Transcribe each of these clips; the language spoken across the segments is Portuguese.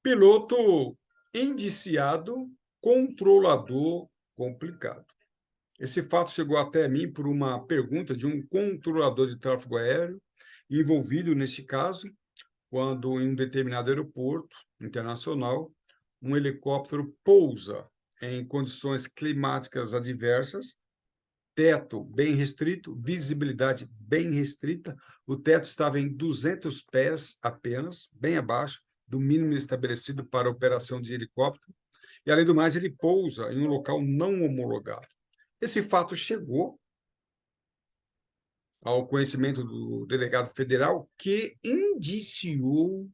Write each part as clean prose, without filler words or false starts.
Piloto indiciado, controlador complicado. Esse fato chegou até mim por uma pergunta de um controlador de tráfego aéreo envolvido nesse caso, quando em um determinado aeroporto internacional, um helicóptero pousa em condições climáticas adversas, teto bem restrito, visibilidade bem restrita. O teto estava em 200 pés apenas, bem abaixo do mínimo estabelecido para a operação de helicóptero. E, além do mais, ele pousa em um local não homologado. Esse fato chegou ao conhecimento do delegado federal, que indiciou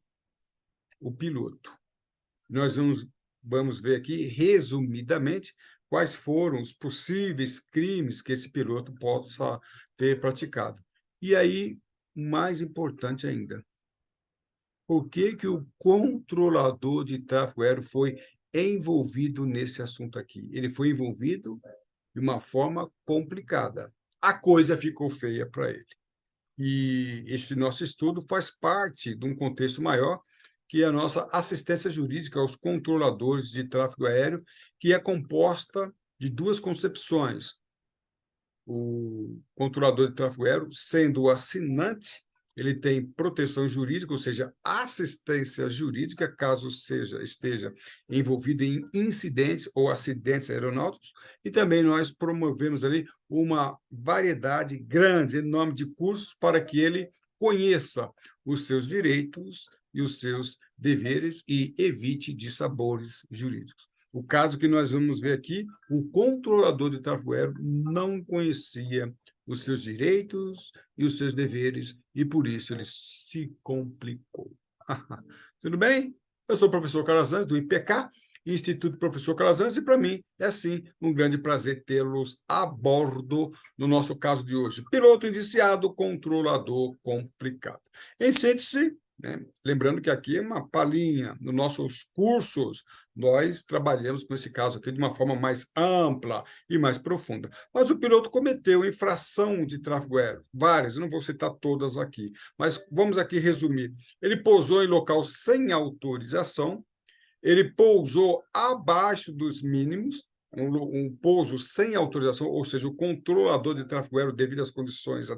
o piloto. Nós vamos ver aqui, resumidamente, quais foram os possíveis crimes que esse piloto possa ter praticado. E aí, mais importante ainda, por que que o controlador de tráfego aéreo foi envolvido nesse assunto aqui? Ele foi envolvido de uma forma complicada. A coisa ficou feia para ele. E esse nosso estudo faz parte de um contexto maior, que é a nossa assistência jurídica aos controladores de tráfego aéreo, que é composta de duas concepções. O controlador de tráfego aéreo, sendo o assinante, ele tem proteção jurídica, ou seja, assistência jurídica, caso esteja envolvido em incidentes ou acidentes aeronáuticos, e também nós promovemos ali uma variedade grande, enorme de cursos para que ele conheça os seus direitos e os seus deveres e evite dissabores jurídicos. O caso que nós vamos ver aqui, o controlador de tráfego aéreo não conhecia os seus direitos e os seus deveres, e por isso ele se complicou. Tudo bem? Eu sou o professor Calazans, do IPK, Instituto Professor Calazans, e para mim é, sim, um grande prazer tê-los a bordo no nosso caso de hoje. Piloto indiciado, controlador complicado. Em síntese, né, lembrando que aqui é uma palhinha, nos nossos cursos, nós trabalhamos com esse caso aqui de uma forma mais ampla e mais profunda. Mas o piloto cometeu infração de tráfego aéreo, várias, eu não vou citar todas aqui, mas vamos aqui resumir. Ele pousou em local sem autorização, ele pousou abaixo dos mínimos, um pouso sem autorização, ou seja, o controlador de tráfego aéreo, devido às condições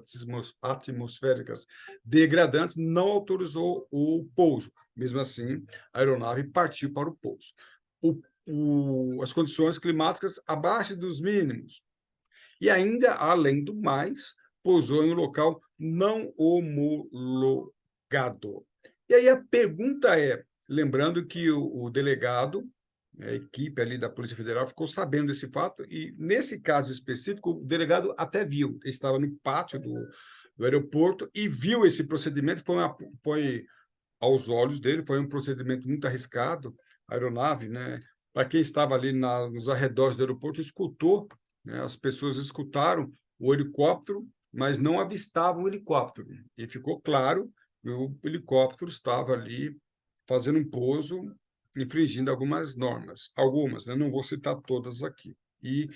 atmosféricas degradantes, não autorizou o pouso. Mesmo assim, a aeronave partiu para o pouso. As condições climáticas abaixo dos mínimos. E ainda, além do mais, pousou em um local não homologado. E aí a pergunta é, lembrando que o delegado, a equipe ali da Polícia Federal, ficou sabendo desse fato, e nesse caso específico, o delegado até viu, estava no pátio do aeroporto e viu esse procedimento, foi aos olhos dele, foi um procedimento muito arriscado, a aeronave, né? Para quem estava ali nos arredores do aeroporto, escutou, né? As pessoas escutaram o helicóptero, mas não avistavam o helicóptero. E ficou claro que o helicóptero estava ali fazendo um pouso, infringindo algumas normas, algumas, né? Não vou citar todas aqui. E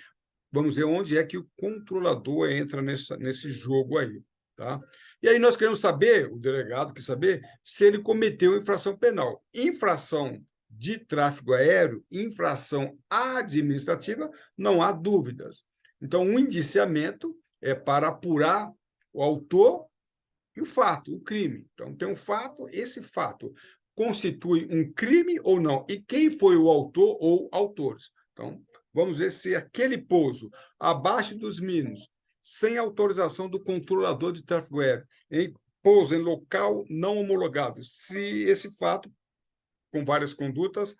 vamos ver onde é que o controlador entra nesse jogo aí, tá? E aí nós queremos saber, o delegado quer saber, se ele cometeu infração penal. Infração de tráfego aéreo, infração administrativa, não há dúvidas. Então, um indiciamento é para apurar o autor e o fato, o crime. Então, tem um fato, esse fato constitui um crime ou não? E quem foi o autor ou autores? Então, vamos ver se aquele pouso abaixo dos mínimos, sem autorização do controlador de tráfego aéreo, em pouso em local não homologado, se esse fato, com várias condutas,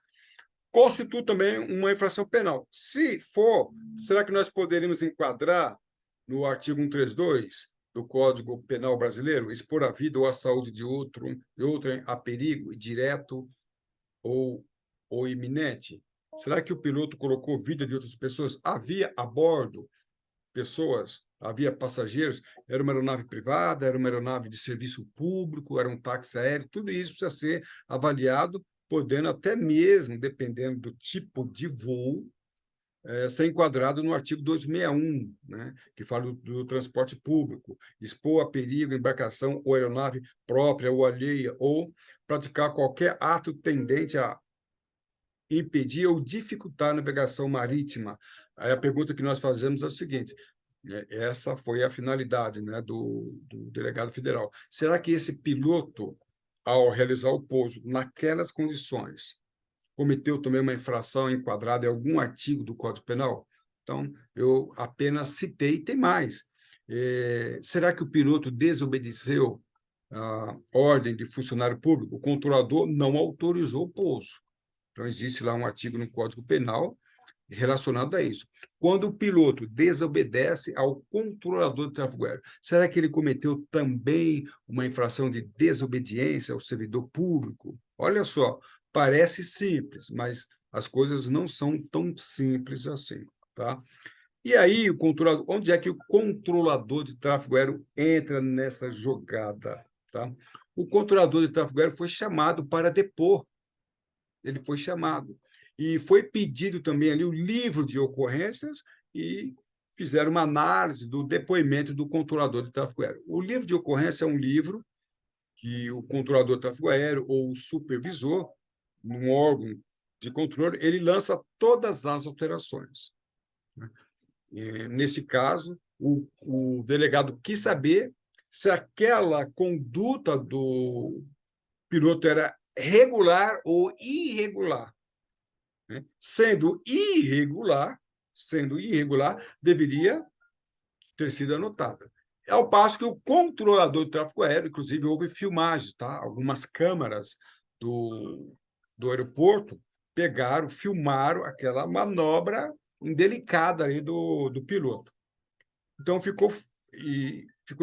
constitui também uma infração penal. Se for, será que nós poderíamos enquadrar no artigo 132 do Código Penal Brasileiro, expor a vida ou a saúde de outro a perigo direto ou iminente? Será que o piloto colocou vida de outras pessoas? Havia a bordo pessoas, havia passageiros, era uma aeronave privada, era uma aeronave de serviço público, era um táxi aéreo, tudo isso precisa ser avaliado, podendo até mesmo, dependendo do tipo de voo, ser enquadrado no artigo 261, né, que fala do transporte público, expor a perigo embarcação ou aeronave própria ou alheia, ou praticar qualquer ato tendente a impedir ou dificultar a navegação marítima. Aí a pergunta que nós fazemos é a seguinte: essa foi a finalidade, né, do delegado federal. Será que esse piloto, ao realizar o pouso naquelas condições, cometeu também uma infração enquadrada em algum artigo do Código Penal? Então, eu apenas citei, tem mais. Será que o piloto desobedeceu a ordem de funcionário público? O controlador não autorizou o pouso. Então, existe lá um artigo no Código Penal relacionado a isso. Quando o piloto desobedece ao controlador de tráfego aéreo, será que ele cometeu também uma infração de desobediência ao servidor público? Olha só, parece simples, mas as coisas não são tão simples assim, tá? E aí, o controlador, onde é que o controlador de tráfego aéreo entra nessa jogada, tá? O controlador de tráfego aéreo foi chamado para depor. Ele foi chamado. E foi pedido também ali o livro de ocorrências e fizeram uma análise do depoimento do controlador de tráfego aéreo. O livro de ocorrência é um livro que o controlador de tráfego aéreo ou o supervisor, num órgão de controle, ele lança todas as alterações, né? Nesse caso, o delegado quis saber se aquela conduta do piloto era regular ou irregular, né? Sendo irregular, deveria ter sido anotada. Ao passo que o controlador de tráfego aéreo, inclusive houve filmagens, tá? Algumas câmeras do aeroporto pegaram, filmaram aquela manobra indelicada ali do piloto. Então ficou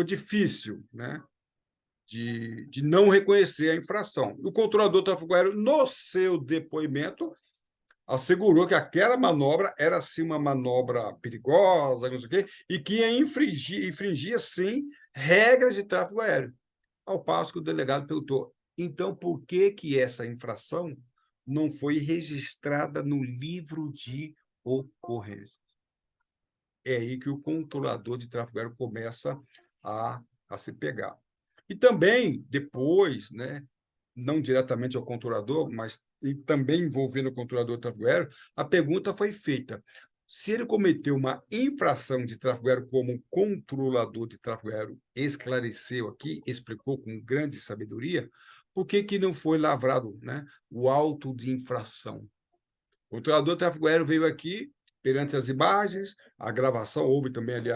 difícil, né, de não reconhecer a infração. O controlador de tráfego aéreo, no seu depoimento, assegurou que aquela manobra era, sim, uma manobra perigosa, não sei o quê, e que infringia, sim, regras de tráfego aéreo. Ao passo que o delegado perguntou: então, por que que essa infração não foi registrada no livro de ocorrência? É aí que o controlador de tráfego aéreo começa a se pegar. E também, depois, né, não diretamente ao controlador, mas também envolvendo o controlador de tráfego aéreo, a pergunta foi feita: se ele cometeu uma infração de tráfego aéreo como controlador de tráfego aéreo esclareceu aqui, explicou com grande sabedoria, por que que não foi lavrado, né, o auto de infração? O controlador de tráfego aéreo veio aqui, perante as imagens, a gravação, houve também ali,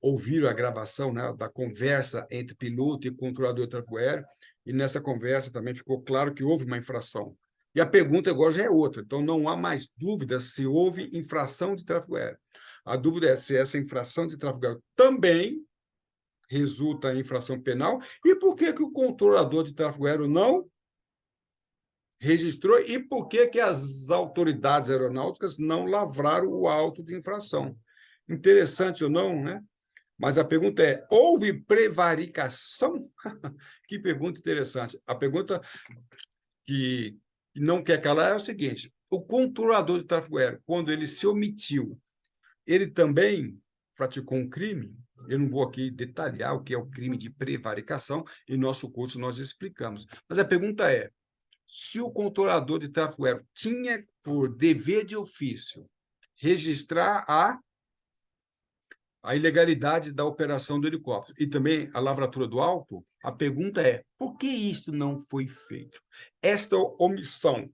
ouviram a gravação, né, da conversa entre piloto e controlador de tráfego aéreo, e nessa conversa também ficou claro que houve uma infração. E a pergunta agora já é outra, então não há mais dúvida se houve infração de tráfego aéreo. A dúvida é se essa infração de tráfego aéreo também resulta em infração penal e por que que o controlador de tráfego aéreo não registrou e por que que as autoridades aeronáuticas não lavraram o auto de infração. Interessante ou não, né? Mas a pergunta é: houve prevaricação? Que pergunta interessante. A pergunta que não quer calar é o seguinte: o controlador de tráfego aéreo, quando ele se omitiu, ele também praticou um crime? Eu não vou aqui detalhar o que é o crime de prevaricação, em nosso curso nós explicamos. Mas a pergunta é: se o controlador de tráfego aéreo tinha por dever de ofício registrar a ilegalidade da operação do helicóptero e também a lavratura do alto, a pergunta é: por que isso não foi feito? Esta omissão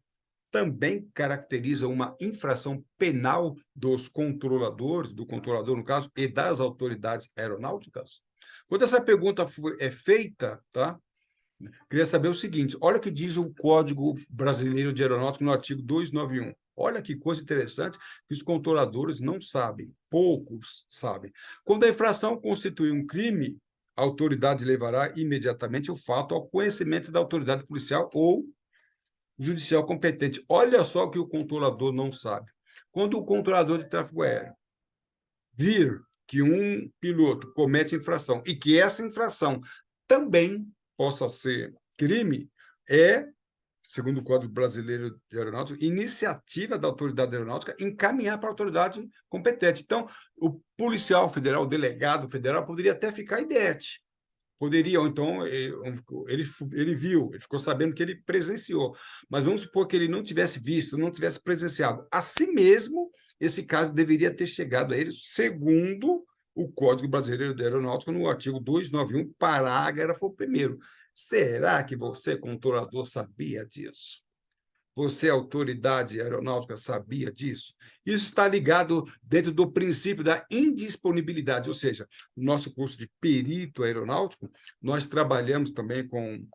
também caracteriza uma infração penal dos controladores, do controlador, no caso, e das autoridades aeronáuticas? Quando essa pergunta é feita, tá? Queria saber o seguinte: olha o que diz o Código Brasileiro de Aeronáutica no artigo 291. Olha que coisa interessante que os controladores não sabem, poucos sabem. Quando a infração constitui um crime, a autoridade levará imediatamente o fato ao conhecimento da autoridade policial ou judicial competente. Olha só o que o controlador não sabe. Quando o controlador de tráfego aéreo vir que um piloto comete infração e que essa infração também possa ser crime, segundo o Código Brasileiro de Aeronáutica, iniciativa da autoridade aeronáutica encaminhar para a autoridade competente. Então, o policial federal, o delegado federal, poderia até ficar inerte, Poderia, ou então, ele viu, ele ficou sabendo que ele presenciou, mas vamos supor que ele não tivesse visto, não tivesse presenciado. Assim mesmo, esse caso deveria ter chegado a ele, segundo o Código Brasileiro da Aeronáutica, no artigo 291, parágrafo 1º. Será que você, controlador, sabia disso? Você, autoridade aeronáutica, sabia disso? Isso está ligado dentro do princípio da indisponibilidade, ou seja, no nosso curso de perito aeronáutico, nós trabalhamos também com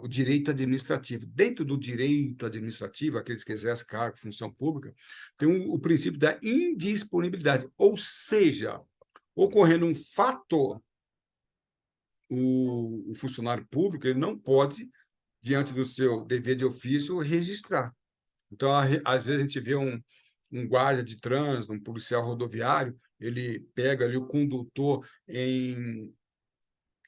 o direito administrativo. Dentro do direito administrativo, aqueles que exercem cargo, função pública, tem o princípio da indisponibilidade, ou seja, ocorrendo um fato, o funcionário público ele não pode, diante do seu dever de ofício, registrar. Então, às vezes, a gente vê um guarda de trânsito, um policial rodoviário, ele pega ali o condutor em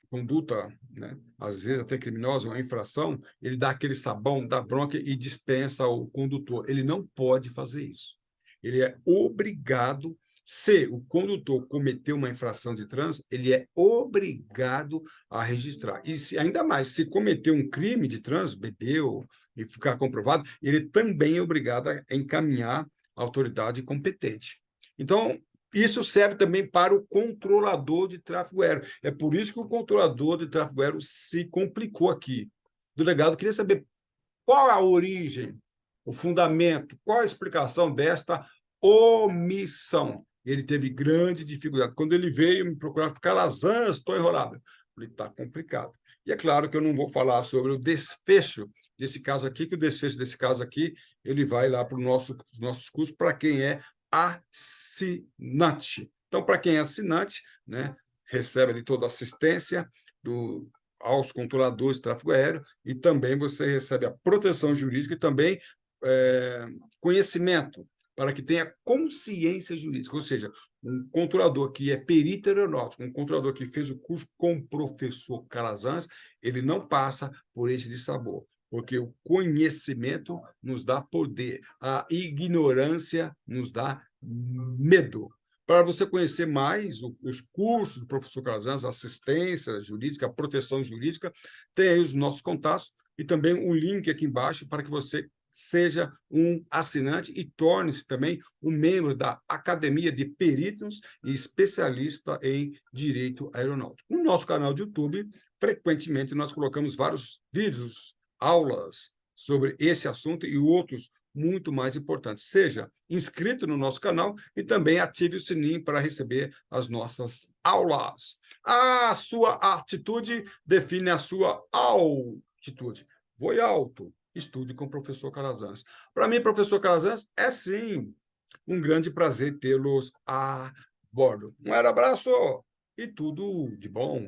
conduta, né, às vezes até criminosa, uma infração, ele dá aquele sabão, dá bronca e dispensa o condutor. Ele não pode fazer isso. Ele é obrigado, se o condutor cometeu uma infração de trânsito, ele é obrigado a registrar. E ainda mais, se cometeu um crime de trânsito, bebeu e ficar comprovado, ele também é obrigado a encaminhar a autoridade competente. Então, isso serve também para o controlador de tráfego aéreo. É por isso que o controlador de tráfego aéreo se complicou aqui. O delegado queria saber qual a origem, o fundamento, qual a explicação desta omissão. Ele teve grande dificuldade. Quando ele veio me procurar, Calazans, estou enrolado. Falei, está complicado. E é claro que eu não vou falar sobre o desfecho desse caso aqui, que o desfecho desse caso aqui, ele vai lá para os nossos cursos, para quem é assinante. Então, para quem é assinante, né, recebe ali toda a assistência aos controladores de tráfego aéreo e também você recebe a proteção jurídica e também conhecimento para que tenha consciência jurídica, ou seja, um controlador que é perito aeronáutico, um controlador que fez o curso com o professor Calazans, ele não passa por esse dissabor, porque o conhecimento nos dá poder, a ignorância nos dá medo. Para você conhecer mais os cursos do professor Calazans, assistência jurídica, proteção jurídica, tem aí os nossos contatos e também um link aqui embaixo para que você seja um assinante e torne-se também um membro da Academia de Peritos e especialista em Direito Aeronáutico. No nosso canal de YouTube, frequentemente nós colocamos vários vídeos, aulas sobre esse assunto e outros muito mais importantes. Seja inscrito no nosso canal e também ative o sininho para receber as nossas aulas. A sua atitude define a sua altitude. Voe alto, estude com o professor Calazans. Para mim, professor Calazans, é sim um grande prazer tê-los a bordo. Um abraço e tudo de bom.